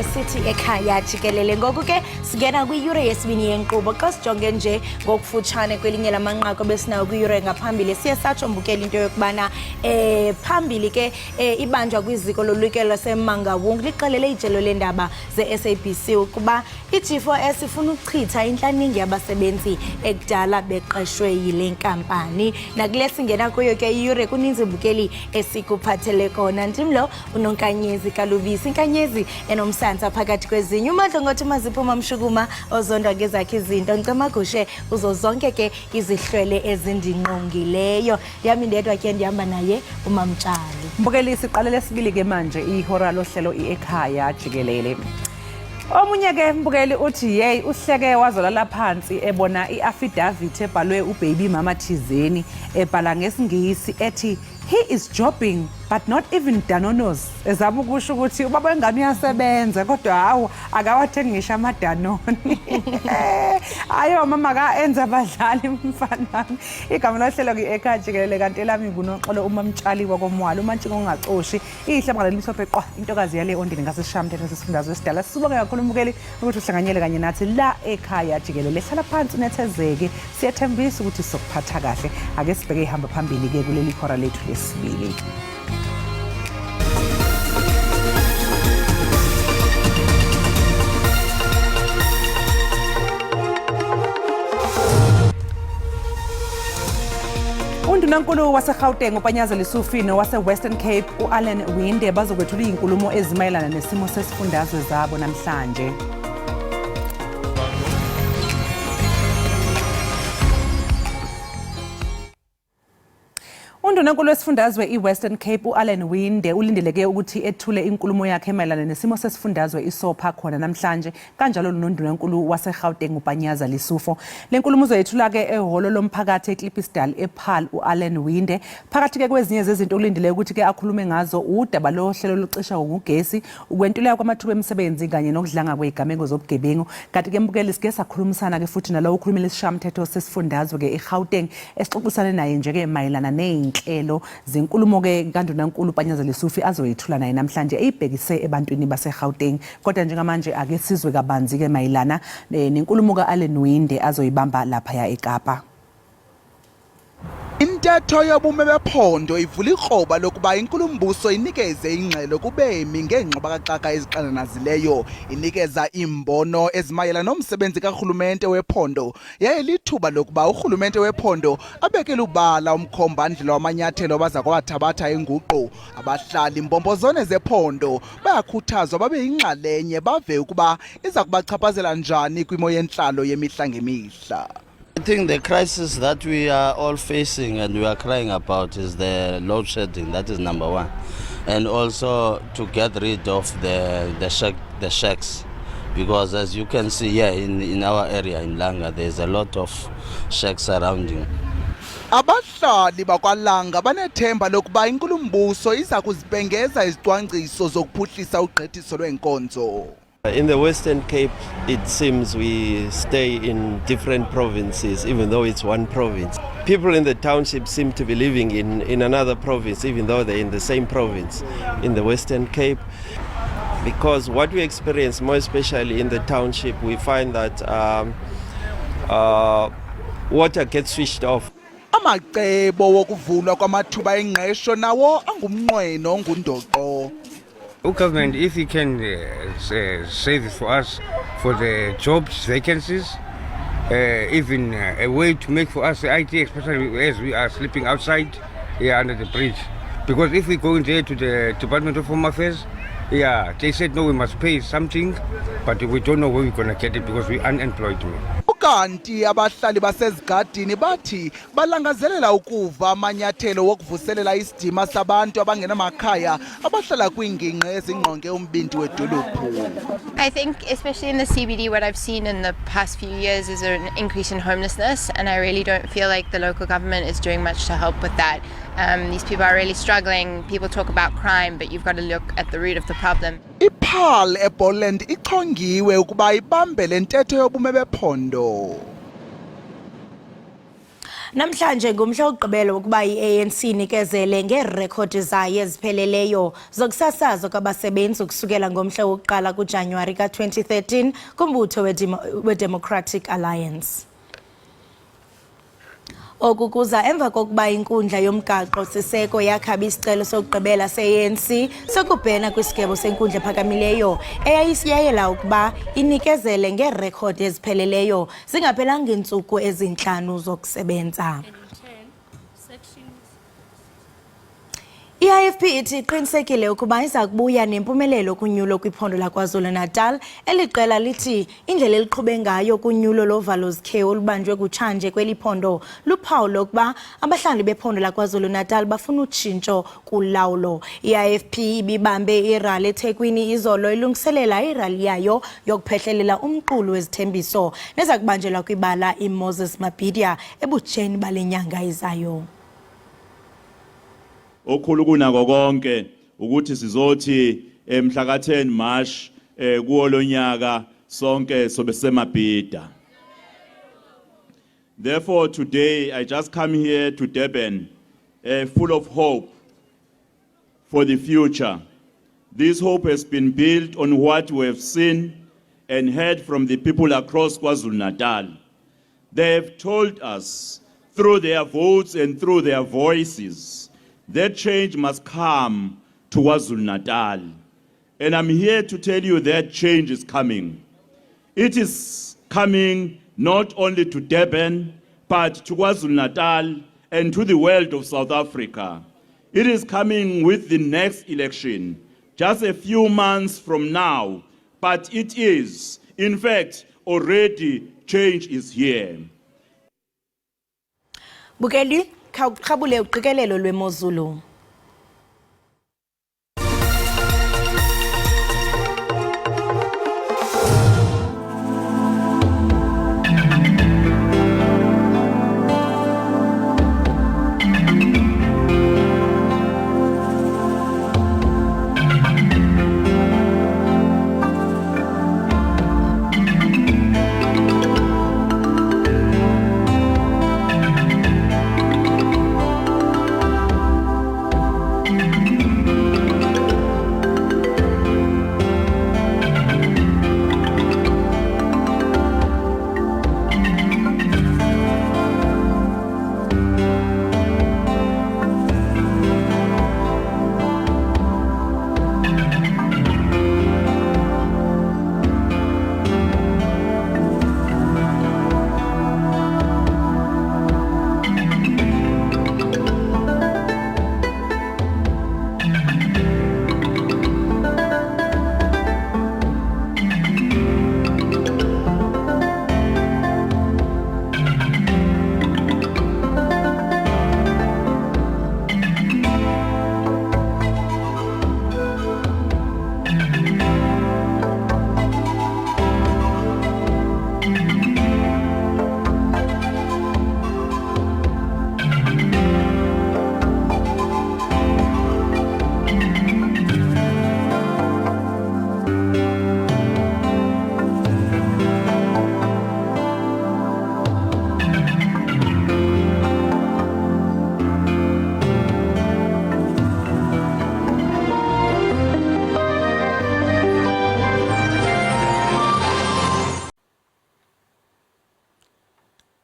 sithi Ekhaya Jikelele. Ngoku ke singena kwiyure yesibini yenkqubo xa sijonge nje ngokufutshane kwelinye lamanqaku besinawo kwiyure ngaphambili siye satsho mbukela into yokubana phambili ke ibanjwa kwiziko lolukelo lwaseMangaung lixelele ijelo leendaba ze-SABC ukuba i-G4S ifuna ukuchitha intlaningi yabasebenzi ekudala beqeshwe yile nkampani. Nakule singena kuyo ke iyure kuninzi bukeli esikuphathele kona. Ndimlo unonkanyezi kalubisi inkanyezi enomsantsa phakathi kwezinye umadlongothi maziphuma mshukuma ozondwa ngezakhe izinto ncamagushe uzo zonke ke izihlwele ezindinqongileyo. Yami ndedwa ke ndihamba naye umamtshali. Mbukeli siqalele sibili ke manje ihora lohlelo Ekhaya Jikelele. Omunye ke mbukeli uthi hey uhleke wazolala phansi ebona iaffidavit ebhalwe ubaby mama Thizeni ebhala ngesingisi ethi he is jobbing but not even danonos. Ezama ukusho ukuthi ubaba wengane uyasebenza kodwa hawo akawathengi ngisho amadanoni. Ayo mama ka enza abadlali mfana. Igama lohlelo Ekhaya Jikelele kanti elami ngunoxolo umamtshali wakomwalo umantshiko ongacoshi ihlabanga lelisophe qwa intokazi yale ondini ngaseshamthetho sesifundazwe esidala. Sibonge kakhulu mbukeli ukuthi uhlanganyele kanye nathi la Ekhaya Jikelele. Hlala phansi unethezeke siyathembisa ukuthi sokuphatha kahle. Ake sibheke ihamba phambili ke kuleli khora lethu lesibili. Undunankulu waseGauteng uPanyaza Lisufino wase-Western Cape u-Allen Winde bazokwethula izinkulumo ezimayelana nesimo sesifundazwe zabo namhlanje. Undunankulu wesifundazwe i-Western Cape u-Allen Winde ulindeleke ukuthi ethule inkulumo yakhe emayelana nesimo sesifundazwe isopha khona namhlanje kanjalo nondunankulu waseGauteng uPanyaza Lisufo. Le nkulumo uzoyethula ke ehholo lomphakathi eKlippisdal ePaarl u-Allen Winde. Phakathi ke kwezinye zezinto ulindeleke ukuthi ke akhulume ngazo udaba lohlelo locisha ngogesi ukwentuleka kwamathuba emisebenzi kanye nokudlanga kwezigameko zobugebengu. Kanti ke mbukeli sike sakhulumisana ke futhi nalowo ukhulumela isishamthetho sesifundazwe ke eGauteng esixoxisana naye nje ke mayelana elo zinkulumo ke kandunankulu Panyaza Lesufi azoyithula naye namhlanje eyibhekise ebantwini baseGauteng. Kodwa njengamanje ake sizwe kabanzi ke mayelana nenkulumo kaAllen Winde azoyibamba lapha eKapa. Intetho yobume bephondo ivula ikroba lokuba inkulumbuso inikeze ingxelo kubemi ngengxabakaxaka eziqananazileyo, inikeza imbono ezimayela nomsebenzi karhulumente wephondo. Yaye lithuba lokuba urhulumente wephondo abekele ubala umkhombandlela wamanyathelo baza kwathabatha inguqu. Abahlali imbombozone zephondo bayakhuthazwa babe yingxalenye bave ukuba iza kubachaphazela njani kwimo yentlalo yemihla ngemihla. I think the crisis that we are all facing and we are crying about is the load shedding. That is number one. And also to get rid of the shacks. Because as you can see here in our area in Langa, there's a lot of shacks surrounding. Abahlali bakwalanga banethemba lokuba inkulumbuso iza kuzibhengeza izicwangciso zokuphuhlisa ugqithiso lwenkonzo. In the Western Cape, it seems we stay in different provinces, even though it's one province. People in the township seem to be living in another province, even though they're in the same province in the Western Cape. Because what we experience, more especially in the township, we find that water gets switched off. Amacebo wokuvulwa kwamathuba engqesho nawo angumnqweno ongundoqo. Government, if you can save it for us for the jobs vacancies, even a way to make for us the IT, especially as we are sleeping outside here under the bridge. Because if we go in there to the Department of Home Affairs, they said no, we must pay something, but we don't know where we're going to get it because we're unemployed. Kanti abahlali basezigadini bathi balangazelela ukuva amanyathelo wokuvuselela isidima sabantu abangenamakhaya abahlala kwingingqi ezingqonge umbindi wedolophu. I think especially in the CBD what I've seen in the past few years is an increase in homelessness, and I really don't feel like the local government is doing much to help with that. These people are really struggling. People talk about crime, but you've got to look at the root of the problem. iPaarl eBoland ichongiwe ukuba ibambe le ntetho yobume bephondo. Namhlanje ngumhla wokugqibela wokuba i-ANC inikezele ngeerekhodi zayo ezipheleleyo zokusasazwa kwabasebenzi ukusukela ngomhla wokuqala kuJanuwari ka-2013 kumbutho we-Democratic Alliance. Oku kuza emva kokuba inkundla yomgaqo siseko yakhaba isicelo sokugqibela se-ANC sokubhena kwisigebo senkundla ephakamileyo eyayisiyayela ukuba inikezele ngeerekhodi ezipheleleyo zingaphelanga iintsuku ezintlanu zokusebenza. I-IFP ithi iqinisekile ukuba iza kubuya nempumelelo kunyulo kwiphondo laKwaZulu-Natal. Eli qela lithi indlela eliqhube ngayo kunyulo lovalo-zikhewu olubanjwe kutshanje kweli phondo luphawu lokuba abahlali bephondo laKwaZulu-Natal bafuna utshintsho kulawulo. I-IFP ibibambe irali eThekwini izolo ilungiselela irali yayo yokuphehlelela umqulu wezithembiso neza kubanjelwa kwibala iMoses Mabhida ebutsheni bale nyanga izayo. Okhulu kunako konke ukuthi sizothi mhla ka-10 March kuwo lonyaka sonke sobe seMabhida. Therefore today I just come here to Durban full of hope for the future. This hope has been built on what we have seen and heard from the people across KwaZulu-Natal. They have told us through their votes and through their voices that change must come to KwaZulu-Natal. And I'm here to tell you that change is coming. It is coming not only to Durban, but to KwaZulu-Natal and to the world of South Africa. It is coming with the next election, just a few months from now, but it is, in fact, already change is here. Bukeli khawukhabule uqikelelo lwemozulu.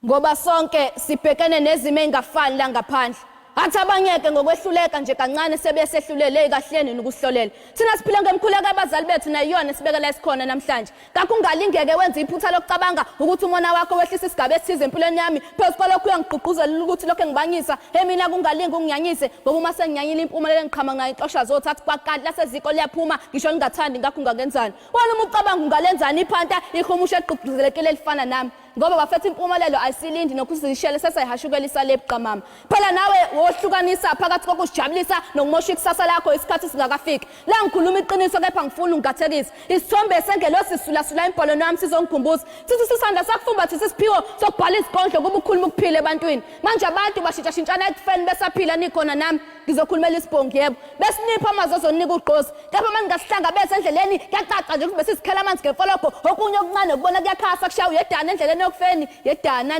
Ngoba sonke sibhekene nezimo engafani la ngaphandle. Athi abanyeke ngokwehluleka nje kancane sebesehlulele ekahleni nokuhlolela. Thina siphila ngemkhuleko abazali bethu nayiyona sibekela isikhona namhlanje. Kakho ungalingeke wenza iphutha lokucabanga ukuthi umona wakho wehlisa isigaba esithize empilweni yami. Phezu kwalokho uyangigqugquzela ukuthi lokho engibangisa mina kungalingi unginyanyise ngoba uma senginyanyile impumelelo engiqhama ngayo ixosha zothatha kwakanti laseziko liyaphuma ngisho ngingathandi ngakho ungakenzani. Wena uma ucabanga ungalenzani iphanta ihumusha eqhubhuzelekile elifana nami. Ngoba bafethe impumelelo ayisilindi nokuzishela sesayihashukela isale ebuqamama. Phela nawe wohlukanisa phakathi kokujabulisa nokumosha ikusasa lakho isikhathi singakafiki. La ngikhuluma iqiniso kepha ngifuna ungigathekise. Isithombe esengelo sisulasula impolo nami sizongikhumbuza. Sithi sisanda sakufumbathi sisiphiwo sokubhala izikondlo kuba ukhuluma ukuphila ebantwini. Manje abantu bashintshashintshana ekufeni besaphila nikhona nami ngizokhulumela isibongo yebo. Besinipha amazwi azonika ugqozi. Kepha manje ngasihlanga bese endleleni kuyacaca nje kube sisikhela amanzi ngefoloko okunye okuncane ukubona kuyakhasa kushaya uyedana endleleni ekufeni okufeni yedana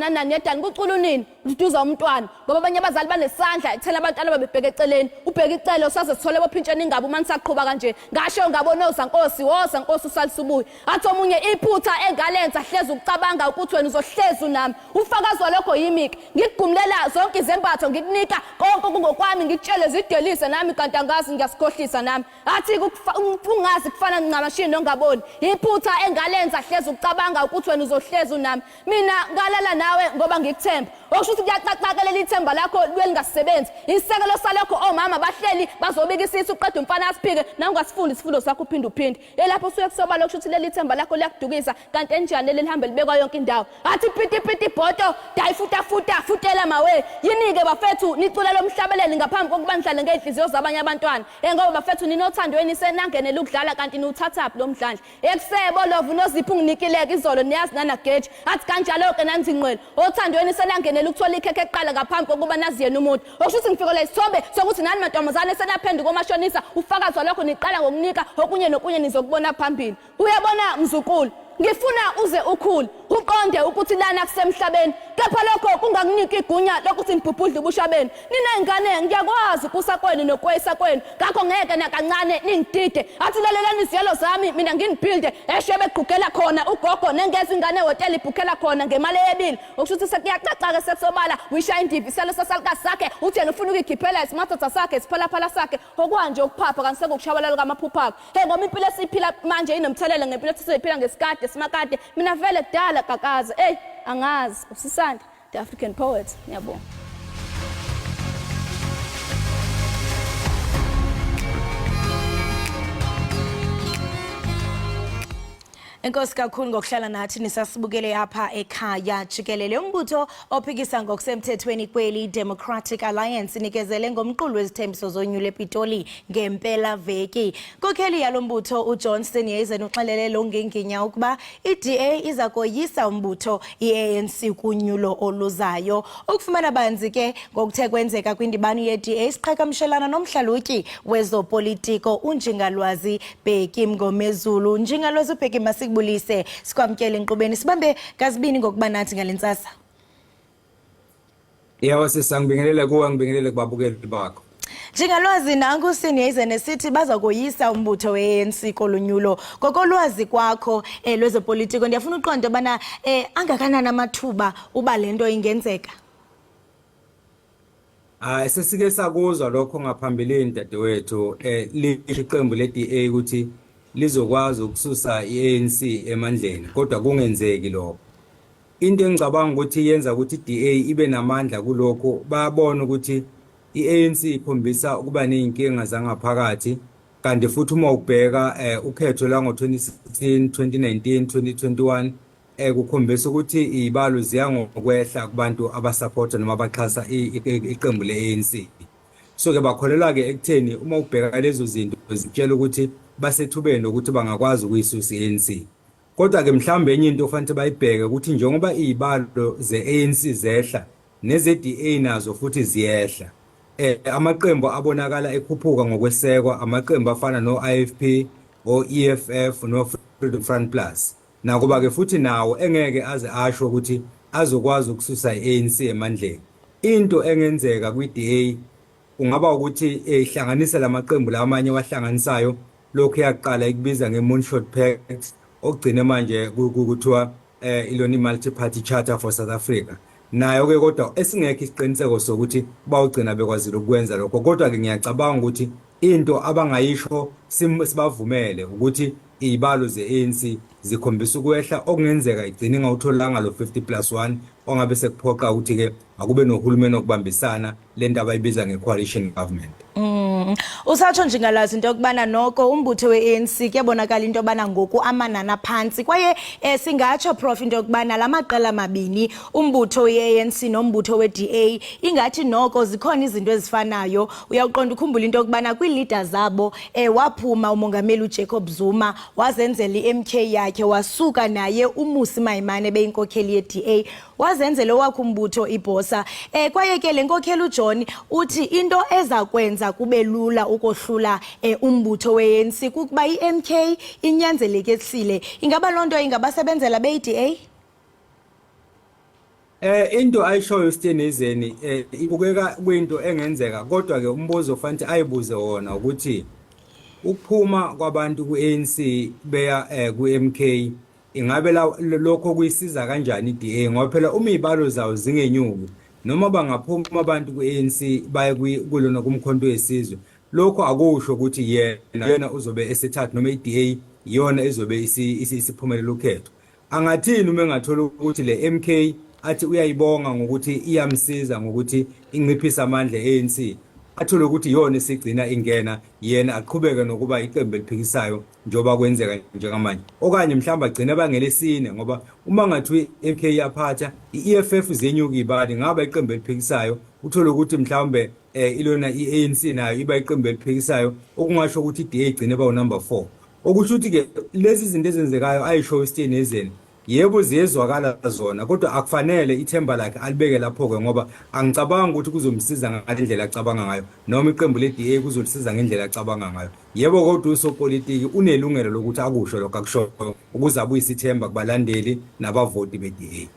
nani yedana kucula unini uduza umntwana ngoba abanye abazali banesandla ethela abantwana babebheka eceleni ubheka icelo saze sithole bophintsheni ingaba uma nisaqhubha kanje ngasho ngabona osankosi usalisubuye athi omunye iphutha engalenza hlezi ukucabanga ukuthi wena uzohlezi nami ufakazi walokho yimiki ngikugumlela zonke izembatho ngikunika konke kungokwami ngitshele zidelise nami kanti angazi ngiyasikhohlisa nami athi ungazi kufana ncamashini nongaboni iphutha engalenza hlezi ukucabanga ukuthi wena uzohlezi nami mina ngalala nawe ngoba ngikuthemba okusho ukuthi kuyacacakelela ithemba lakho lwelingasisebenzi isekelo salokho omama bahleli bazobika isisu uqeda umfana asiphike nangasifundi isifundo sakho uphinde elapho usuye kusoba lokusho ukuthi leli themba lakho liyakudukisa kanti enjani lelihambe libekwa yonke indawo athi piti bhoto futela mawe yinike bafethu nicula lomhlabeleli ngaphambi kokuba nihlale ngeinhliziyo zabanye abantwana ngoba bafethu ninothandweni senangenele ukudlala kanti niwuthathaphi lo mdlandla ekusebo lovu noziphi unginikileke izolo niyazi nana geje athi kanjalo ke nanzinqwela othandweni senangenele ukuthola ikhekhe eqala ngaphambi kokuba naziyena umuntu okusho ukuthi ngifikele isithombe sokuthi nani mantombazane senaphenduka komashonisa ufakazi walokho niqala ngokunika okunye nokunye nizokubona phambili uyabona mzukulu ngifuna uze ukhulu uqonde ukuthi lana kusemhlabeni kepha lokho kungakunika igunya lokuthi nibhubhudle ubushabeni nina ingane ngiyakwazi kusakweni nokwesakweni ngakho ngeke nakancane ningidide athi lalelani iziyelo zami mina nginibhilde eshebe eqhugela khona ugogo nengeza ingane hotel ibhukhela khona ngemali yebili okusho ukuthi sekuyacaca ke sekusobala wisha indivi selo sasalikazi sakhe uthi yena ufuna ukugipela isimathotha sakhe isiphalaphala sakhe okwanje ukuphapha kanti sekukushabalala kamaphupha akho ngoba impilo esiphila manje inomthelele ngempilo esiphila ngesikade simakade mina vele kudala kakaza angazi usisanda the African poet ngiyabonga Enkosi kakhulu ngokuhlala nathi nisasibukele apha ekhaya Jikelele umbutho ophikisa ngokusemthethweni kweli Democratic Alliance nikezele ngomqulu wezithembiso zonyulo ePitoli ngempela veki kokheli yalombutho uJohnston Yezen uxelele longenginya ukuba iDA iza koyisa umbutho iANC kunyulo oluzayo ukufumana banzi ke ngokuthe kwenzeka kwindibano yeDA siqhagamshelana nomhlalutyi wezopolitiko unjingalwazi Bheki Mngomezulu njingalwazi Bheki bulise sikwamkele inkqubeni sibambe kazibini ngokuba nathi ngalentsasa sisangibingelela kuwe ngibingelele kubabukeli bakho Njengalwazi nangu siniyeze nesithi baza koyisa umbutho weANC kolonyulo kokolwazi kwakho lwezopolitiko ndiyafuna uqonda bana angakanani amathuba uba lento ingenzeka sesike sakuzwa lokho ngaphambilini dadewethu liqembu leDA ukuthi lizokwazi ukususa iANC emandleni kodwa kungenzeki lokho into engicabanga ukuthi yenza ukuthi iDA ibe namandla kulokho bayabona ukuthi iANC ikhombisa ukuba nezinkinga zangaphakathi kanti futhi uma ubheka ukhetho la ngo2016 2019 2021 kukhombisa ukuthi izibalo ziya ngokwehla kubantu abasupporta noma abaxhasa iqembu leANC so ke bakholela ke ekutheni uma ubheka lezo zinto zitshela ukuthi basethubeni ukuthi bangakwazi ukuyisusa iANC kodwa ke mhlambe enye into ofanele bayibheke ukuthi njengoba izibalo zeANC zehla nezeDA nazo futhi ziyehla amaqembu abonakala ekhuphuka ngokwesekwa amaqembu afana noIFP oEFF noFreedom Front Plus nakuba ke futhi nawo engeke aze asho ukuthi azokwazi ukususa iANC emandleni into engenzeka kwiDA ungaba ukuthi ihlanganisa lamaqembu lamanye wahlanganisayo lokho yaqala ikubiza ngemoonshot pact ogcina manje kuthiwa ilona multi party charter for South Africa nayo ke kodwa esingekho isiqiniseko sokuthi bawugcina bekwazile ukwenza lokho kodwa ke ngiyacabanga ukuthi into abangayisho sibavumele ukuthi izibalo zeANC zikhombisa ukwehla okungenzeka igcine ngawutholanga lo 50+1 ongabe sekuphoqa ukuthi ke akube nohulumeni okubambisana lento abayibiza ngecoalition government Usatsho njengalazi into yokubana noko umbutho weANC kuyabonakala into yobana ngoku amanana phansi kwaye singatsho prof into yokubana lamaqela amabini umbutho weANC nombutho weDA ingathi noko zikhona izinto ezifanayo uyaqonda ukhumbula into yokubana kwileaders zabo waphuma umongameli uJacob Zuma wazenzela iMK yakhe wasuka naye uMusi Maimane beyinkokheli yeDA wazenzele wakho umbutho ibhosa. Kwaye ke le nkokheli uJohn uthi into eza kwenza kube lula ukohlula umbutho we-ANC kukuba i-MK inyanzelekile. Ingaba loo nto ingabasebenzela be-DA? Into ayishoyo Stenizeni ibukeka kwinto engenzeka, kodwa ke umbuzo fanele ayibuze wona ukuthi ukuphuma kwabantu ku-ANC beya ku-MK ingabe lokho kuyisiza kanjani i-DA, ngoba phela uma izibalo zawo zingenyuki noma bangaphuma abantu ku-ANC baye kulona kumkhonto wesizwe, lokho akusho ukuthi yena uzobe esethatha noma i-DA iyona ezobe isiphumelela ukhetho. Angathini uma engathola ukuthi le MK athi uyayibonga ngokuthi iyamsiza ngokuthi inciphisa amandla e-ANC, athole ukuthi iyona esigcina ingena, yena aqhubeke nokuba iqembu eliphikisayo njoba kwenzeka njengamanje, okanye mhlawumbe agcina bangelesine, ngoba uma ngathi i-MK yaphatha i-EFF zenyuka ibali ngaba iqembu eliphikisayo, uthole ukuthi mhlawumbe ilona i-ANC nayo iba iqembu eliphikisayo, okungasho ukuthi i-DA igcine bawu number 4. Okusho ukuthi ke lezi zinto ezenzekayo ayisho Stenizeni yebo ziyezwakala zona, kodwa akufanele ithemba lakhe alibeke lapho ke, ngoba angicabanga ukuthi kuzomsiza ngalendlela acabanga ngayo noma iqembu le-DA kuzolisiza ngendlela acabanga ngayo. Yebo kodwa usopolitiki unelungelo lokuthi akusho lokho akushoyo ukuze abuyise ithemba kubalandeli nabavoti be-DA.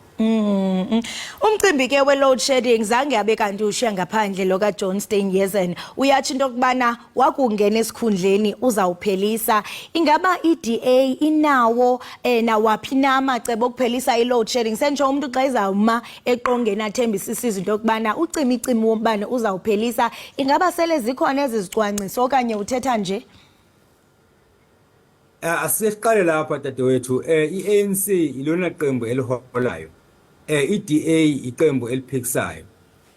Umcimbi ke we-load shedding zange abe kanti ushiya ngaphandle lo kaJohn Steenhuisen. Uyathi into kubana wakungena esikhundleni uzawuphelisa. Ingaba i-DA inawo nawaphi na amacebo okuphelisa i-load shedding? Sentsho umuntu xa izawuma eqongeni athembisa isizwe into kubana ucimicimi wombane uzawuphelisa. Ingaba sele zikhona ezizicwangciso okanye uthetha nje? Asiqale lapha dadewethu, i-ANC ilona qembu eliholayo, i-DA iqembu eliphikisayo.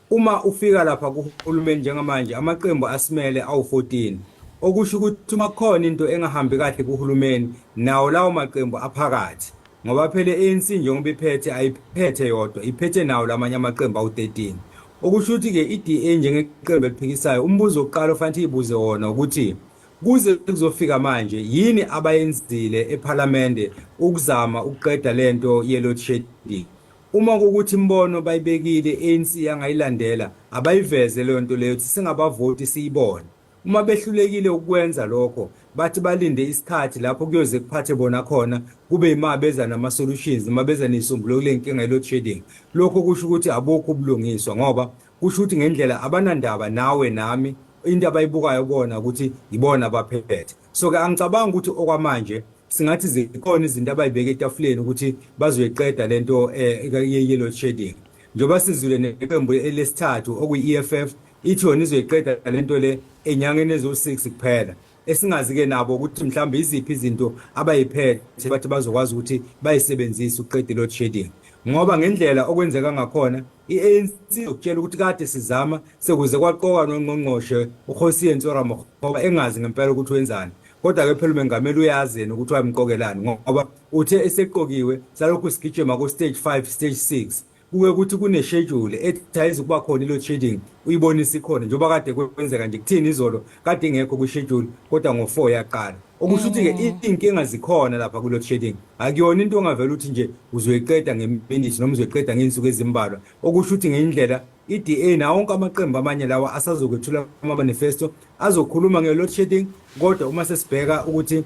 Uma ufika lapha kuhulumeni njengamanje amaqembu asimele awu-14, okusho ukuthi uma khona into engahambi kahle kuhulumeni nawo lawo maqembu aphakathi, ngoba phela i-ANC njengoba iphethe ayiphethe yodwa, iphethe nawo lamanye amaqembu awu-13. Okusho ukuthi ke i-DA njengeqembu eliphikisayo, umbuzo oqala ofanele ibuze wona ukuthi kuze kuzofika manje yini abayenzile eParliament ukuzama ukuqeda lento ye-load shedding. Uma ukuthi imbono bayibekile ANC yangayilandela abayiveze leyo nto leyo singabavoti siyibone. Uma behlulekile ukwenza lokho bathi balinde isikhathi lapho kuyoze kuphathe bona khona kube imabeza nama solutions, mabeza nesombululo lenkinga ye-load shedding. Lokho kusho ukuthi abukho ubulungiswa, ngoba kusho ukuthi ngendlela abanandaba nawe nami into abayibukayo bona ukuthi ibona abaphethe. So ke angicabanga ukuthi okwamanje singathi zikhona izinto abayibeke etafuleni ukuthi bazoyiqeda lento ye-load shedding. Njoba sizule neqembu lesithathu okuyi-EFF ithi yona izoyiqeda lento le enyangeni ezo6 kuphela, esingazi ke nabo ukuthi mhlawumbe iziphi izinto abayiphethe bathi bazokwazi ukuthi bayisebenzise ukuqeda i-load shedding. Ngoba ngendlela okwenzeka ngakhona i-ANC ukutshela ukuthi kade sizama sekuze kwaqoka nongqongqoshe uKhosiye Ntsora engazi ngempela ukuthi wenzani, kodwa ke phela umengameli uyazena ukuthi wayemqokelani, ngoba uthe eseqokiwe salokhu sigijima ku stage 5 stage 6 kuwe ukuthi kune schedule ethi ayizukuba khona i-load shedding uyibonisa ikhona njengoba kade kwenzeka nje kuthini izolo kade ingekho ku schedule kodwa ngo4 yaqala. Okusho ukuthi ke inkinga zikhona lapha ku-load shedding, akuyona into ongavela ukuthi nje uzoyiqeda ngeminute noma uzoyiqeda ngeinsuku ezimbalwa. Okusho ukuthi ngendlela i-DA nawo wonke amaqembu amanye lawa asazokwethula ama-manifesto azokhuluma nge-load shedding, kodwa uma sesibheka ukuthi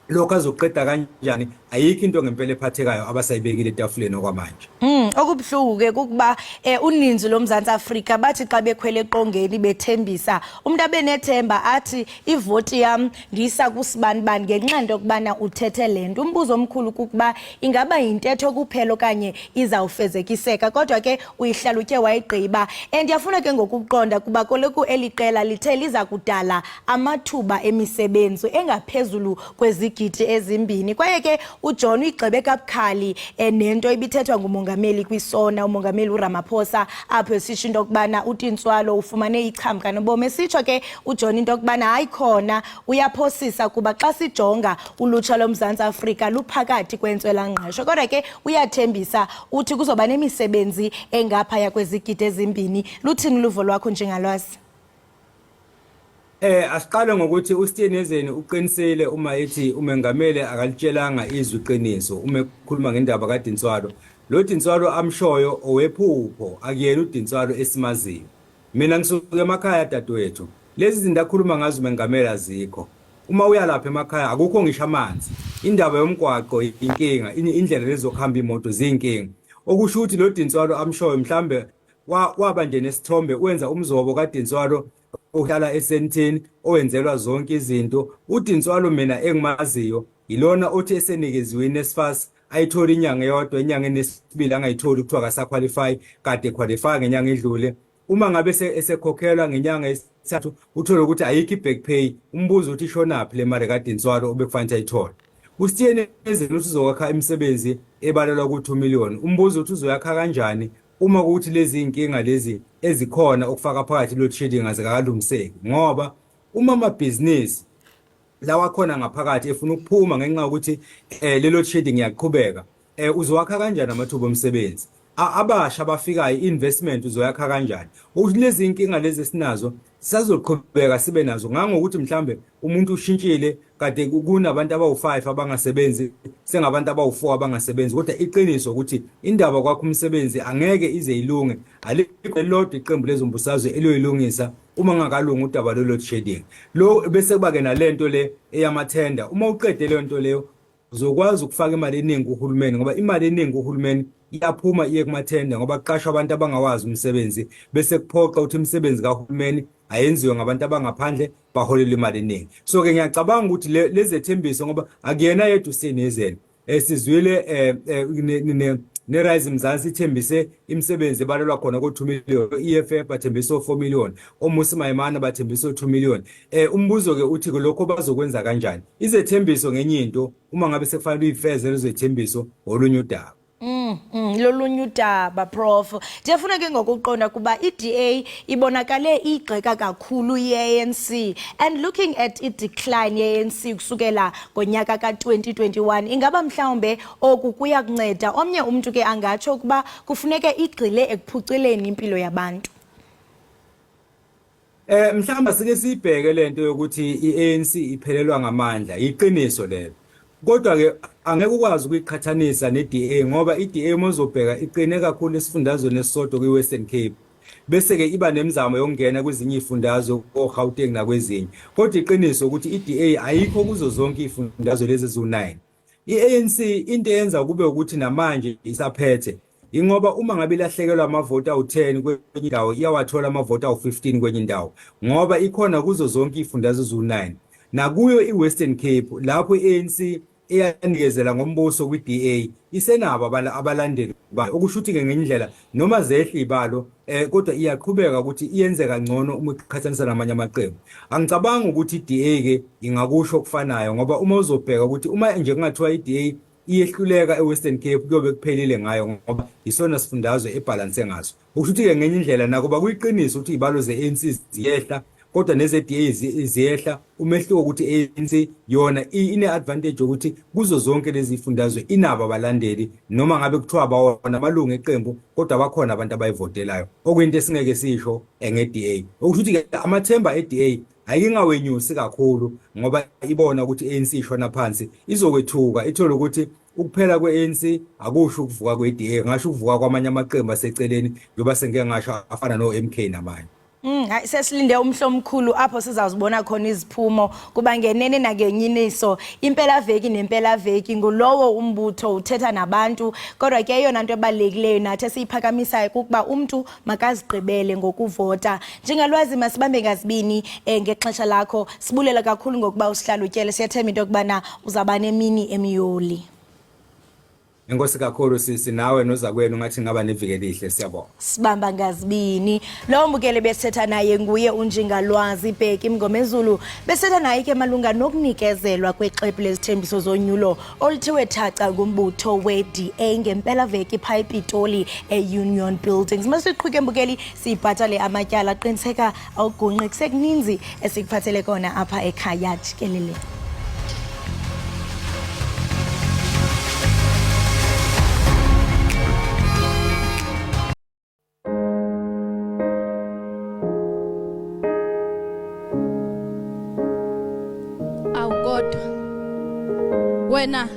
lokho azoqeda kanjani ayikho into ngempela ephathekayo abasayibekile etafuleni okwamanje. Okubhlungu ke kukuba uninzi loMzantsi Afrika bathi xa bekhwele eqongeni bethembisa umuntu abenethemba athi ivoti yam ndiyisa kusibanibani ngenxa into yokubana uthethe le nto. Umbuzo omkhulu kukuba ingaba yintetho kuphela okanye izawufezekiseka, kodwa ke uyihlala utye wayigqiba. Ndiyafuna ke ngokuqonda kuba koloku eli qela lithe liza kudala amathuba emisebenzi engaphezulu kwezigidi ezimbini. Kwaye ke uJohn uyigqibe kabukhali nento ibithethwa ngumongameli kwisona, umongameli uRamaphosa, apho esitsho into yokubana uTintswalo ufumane ichamka nobomi. Esitsho ke uJohn into yokubana hayi khona uyaphosisa kuba xa sijonga ulutsha loMzantsi Afrika luphakathi kwentswelangqesho, kodwa ke uyathembisa uthi kuzoba nemisebenzi engaphaya kwezigidi ezimbini. Luthini luvo lwakho njengalwazi? Asiqale ngokuthi uStienezeni uqinisele uma ethi umengamele akalitshelanga izwi iqiniso uma ekhuluma ngendaba kaDinswalo. Lo Dinswalo amshoyo owephupho akuyena uDinswalo esimaziyo. Mina ngisuke emakhaya dadewethu. Lezi zinto akhuluma ngazo umengameli azikho. Uma uya lapha emakhaya akukho ngisho amanzi. Indaba yomgwaqo inkinga, indlela lezokuhamba imoto zinkinga. Okusho ukuthi lo Dinswalo amshoyo mhlambe waba nje nesithombe wenza umzobo kaDinswalo ohlala esentini owenzelwa zonke izinto. uDinswalo mina engimaziyo ilona othi esenikeziwe iNSFAS ayithola inyanga eyodwa, enyangeni yesibili angayitholi kuthiwa akasaqualify, kade qualify ngenyanga edlule. Uma ngabe esekhokhelwa ngenyanga yesithathu uthola ukuthi ayikho i-back pay, umbuzo uthi ishonaphi le mali kaDinswalo obekufanele ayithole. uStienezeni uthi uzokwakha imisebenzi ebalelwa ku2 million. Umbuzo uthi uzoyakha kanjani uma ukuthi lezi inkinga lezi ezikhona okufaka phakathi load shedding azikalungiseki, ngoba uma amabhizinisi lawa khona ngaphakathi efuna ukuphuma ngenxa yokuthi le load shedding iyaqhubeka, uzowakha kanjani amathuba omsebenzi? Abasha abafikayo investment uzoyakha kanjani? Ukuthi lezi inkinga lezi esinazo sisazoqhubeka sibe nazo ngangokuthi mhlambe umuntu ushintshile kade kunabantu abawu5 abangasebenzi sengabantu abawu4 abangasebenzi, kodwa iqiniso ukuthi indaba kwakho umsebenzi angeke ize ilunge. Alikho lodwa iqembu lezombusazwe eliyoyilungisa uma ngakalunga udaba lo load shedding. Lo bese kuba ke nalento le eyamathenda. Uma uqede le nto leyo uzokwazi ukufaka imali eningi kuhulumeni, ngoba imali eningi kuhulumeni iyaphuma iye kumathenda ngoba kuqashwa abantu abangawazi umsebenzi, bese kuphoqa ukuthi imisebenzi kahulumeni ayenziwe ngabantu abangaphandle baholele imali eningi. So ke ngiyacabanga ukuthi lezi thembiso, ngoba akuyena yedwa uStienezeni, sizwile neRise Mzansi ithembise imisebenzi ebalelwa khona ko2 million, EFF bathembisa 4 million, oMusi Mayimana bathembisa 2 million. Umbuzo ke uthi lokho bazokwenza kanjani? Izethembiso ngenye into uma ngabe sekufanele uyifeze lezo zethembiso olunye udaba. Lolunye udaba prof. Ndiyafuna ke ngokuqonda kuba iDA ibonakale igxeka kakhulu yeANC, and looking at i-decline yeANC kusukela ngonyaka ka2021, ingaba mhlawumbe oku kuya kunceda omnye umuntu ke angatsho ukuba kufuneke igxile ekuphuculeni impilo yabantu? Mhlawumbe sike sibheke lento yokuthi iANC iphelelwa ngamandla, iqiniso lelo. Kodwa ke angeke ukwazi ukuyiqhathanisa neDA ngoba iDA mozobheka iqine kakhulu esifundazweni esisodwa kwiWestern Cape, bese ke iba nemizamo yokungena kwezinye izifundazwe oGauteng nakwezinye. Kodwa iqiniso ukuthi iDA ayikho kuzo zonke izifundazwe lezi ezu9. iANC into eyenza kube ukuthi namanje isaphethe ingoba uma ngabe ilahlekelwa amavoti awu10 kwenye indawo iyawathola amavoti awu15 kwenye indawo, ngoba ikhona kuzo zonke izifundazwe ezu9 nakuyo iWestern Cape lapho iANC eyanikezela ngombuso kwiDA isenabo abalandeli bayo. Okusho ukuthi ngenye indlela noma zehle ibalo kodwa iyaqhubeka ukuthi iyenze kangcono uma iqhathanisa namanye amaqembu. Angicabanga ukuthi iDA ke ingakusho okufanayo, ngoba uma uzobheka ukuthi uma nje kungathiwa iDA iyehluleka eWestern Cape kuyobe kuphelile ngayo ngoba isona sifundazwe ebalance ngaso. Okusho ukuthi ke ngenye indlela nakuba kuyiqiniso ukuthi izibalo zeANC ziyehla kodwa nezeDA ziyehla. Umehluko ukuthi ANC yona ine-advantage ukuthi kuzo zonke lezi ifundazwe inabo abalandeli, noma ngabe kuthiwa bawona amalungu eqembu kodwa bakhona abantu abayivotelayo, okuyinto esingeke sisho ngeDA. Okusho ukuthi ke amathemba eDA ayingawenyusi kakhulu ngoba ibona ukuthi ANC ishona phansi, izokwethuka ithole ukuthi ukuphela kweANC akusho ukuvuka kweDA, ngasho ukuvuka kwamanye amaqembu aseceleni njengoba sengeke ngasho afana noMK namanye. Hayi sesilinde umhlomkhulu apho sizawuzibona khona iziphumo kuba ngenene nakenyiniso impela veki nempela veki ngulowo umbutho uthetha nabantu. Kodwa ke eyona nto ebalulekileyo nathi esiyiphakamisayo kukuba umuntu makazigqibele ngokuvota. Njengalwazi masibambe ngazibini ngexesha lakho, sibulela kakhulu ngokuba usihlalutyele. Siyathemba into yokubana uzaba nemini emiyoli. Enkosi kakhulu sisi, nawe nozakwenu ngathi ngaba neviki elihle, siyabonga. Sibamba ngazibini. Lo mbukele besetha naye nguye uNjingalwazi Bheki Mngomezulu, besetha naye ke malunga nokunikezelwa kwexepu lezithembiso zonyulo oluthiwe thaca ngumbutho weDA ngempela veki phaa ePitoli eUnion Buildings. Masiqhubeke mbukeli siyibhatale amatyala, qiniseka awugungqi kusekuninzi esikuphathele kona apha ekhaya Jikelele. wena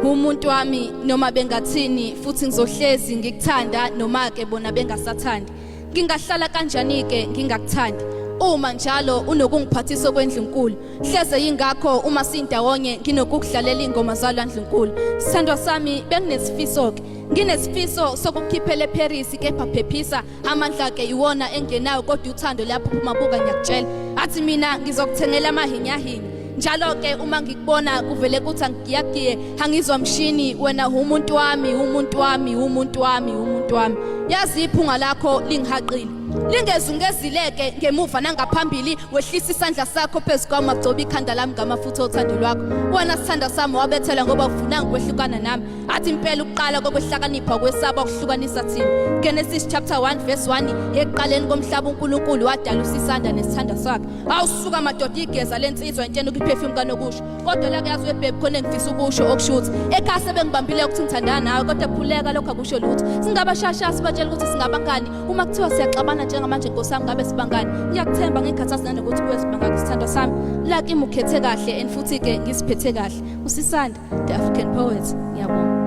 umuntu wami noma bengathini futhi ngizohlezi ngikuthanda noma ke bona bengasathandi ngingahlala kanjani ke ngingakuthandi uma njalo unokungiphathisa kwendlunkulu hleze yingakho uma sindawonye nginokukudlalela ingoma zalwandlunkulu sithandwa sami benginesifiso ke nginesifiso sokukhiphela eParis kepha phephisa amandla ke iwona engenayo kodwa uthando lapho umabuka ngiyakutshela athi mina ngizokuthengela amahinyahinya njalo ke uma ngikubona kuvele kuthi ngiyagiye angizwa mshini wena umuntu wami umuntu wami umuntu wami umuntu wami yazi iphunga lakho lingihaqile lingezungezileke ngemuva nangaphambili wehlisa isandla sakho phezukwamagcoba ikhanda lami ngamafutha othando lwakho wena sithanda sami wabethela ngoba ufuna ngikwehlukana nami athi impela ukuqala kokwehlakanipha kwesaba ukuhlukanisa thina Genesis chapter 1 verse 1 eqaleni komhlaba uNkulunkulu wadala usisanda nesithanda sakhe awusuka madoda igeza lensizwa intene ukuperfume kanokusho kodwa la kuyazi webhebi khona ngifisa ukusho okushuthi ekhaya sebengibambile ukuthi ngithandana nawe kodwa phuleka lokho akusho lutho singabashashasi batshela ukuthi singabangani uma kuthiwa siyaxabana njengamanje nkosami ngabe sibangani ngiyakuthemba ngikhathazana nanokuthi kuwe sibangani sithando sami laki mukhethe kahle and futhi ke ngisiphethe kahle usisanda the African poet ngiyabonga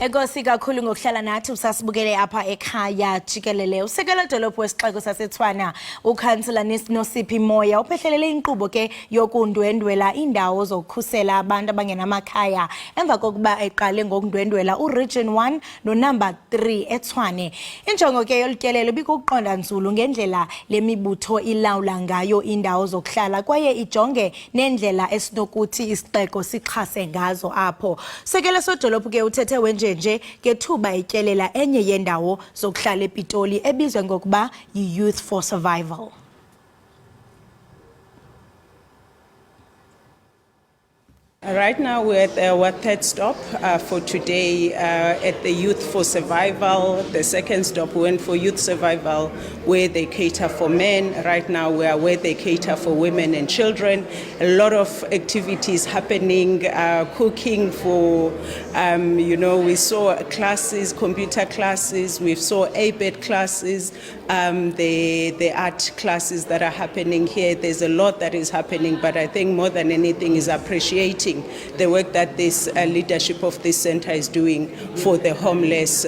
Enkosi kakhulu ngokuhlala nathi usasibukele apha ekhaya Jikelele usekela dolophu wesixeko saseTshwane ukhansela noSiphi Moya uphehlelele inkqubo ke yokundwendwela indawo zokukhusela abantu abangenamakhaya emva kokuba eqale ngokundwendwela uRegion 1 noNumber 3 eTshwane injongo ke yolutyelelo bikuqonda nzulu ngendlela lemibutho ilawula ngayo indawo zokuhlala kwaye ijonge nendlela esinokuthi isixeko sixhase ngazo apho sekela sodolophu ke uthethe wenje nje kethuba ityelela enye yendawo zokuhlala ePitoli ebizwe ngokuba Youth for Survival. Right now we're at our third stop for today at the Youth for Survival. The second stop we went for Youth Survival where they cater for men. Right now we are where they cater for women and children. A lot of activities happening, cooking for, we saw classes, computer classes, we saw ABET classes, the art classes that are happening here. There's a lot that is happening, but I think more than anything is appreciating the work that this leadership of this center is doing for the homeless.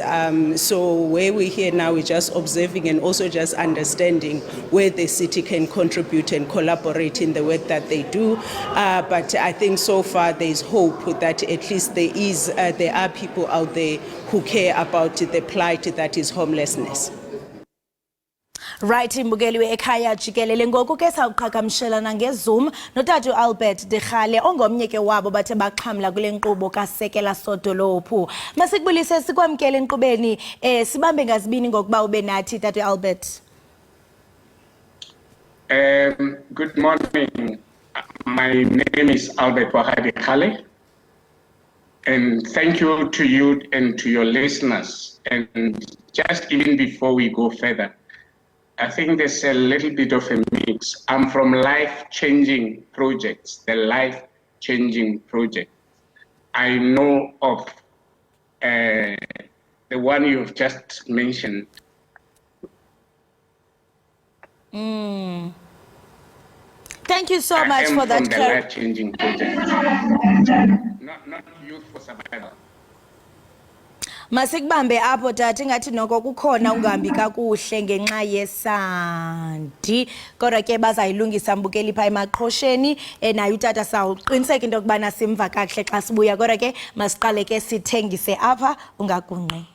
So where we're here now, we're just observing and also just understanding where the city can contribute and collaborate in the work that they do. But I think so far there's hope that at least there are people out there who care about the plight that is homelessness. Right imbukeli Ekhaya Jikelele ngoku ke sawuqhagamshelana ngeZoom notatu Albert Dekhale ongomnye ke wabo bathe baxhamla kule nkqubo kasekela sodolophu masikubulise sikwamkele enkqubeni sibambe ngazibini ngokuba ube nathi tatu Albert. Good morning. My name is Albert Dekhale, and thank you to you and to your listeners. And just even before we go further, I think there's a little bit of a mix. I'm from life-changing projects, the life-changing project. I know of the one you've just mentioned. Thank you so much for that. I am from the life-changing project, not Youth for Survival. Masikubambe apho tata ngathi noko kukhona ungahambi kakuhle ngenxa yesandi kodwa ke bazayilungisa mbukeli pha emaqhosheni nayo utata sawuqiniseka into yokubana simva kakuhle xa sibuya kodwa ke masiqale ke sithengise apha ungagungqi.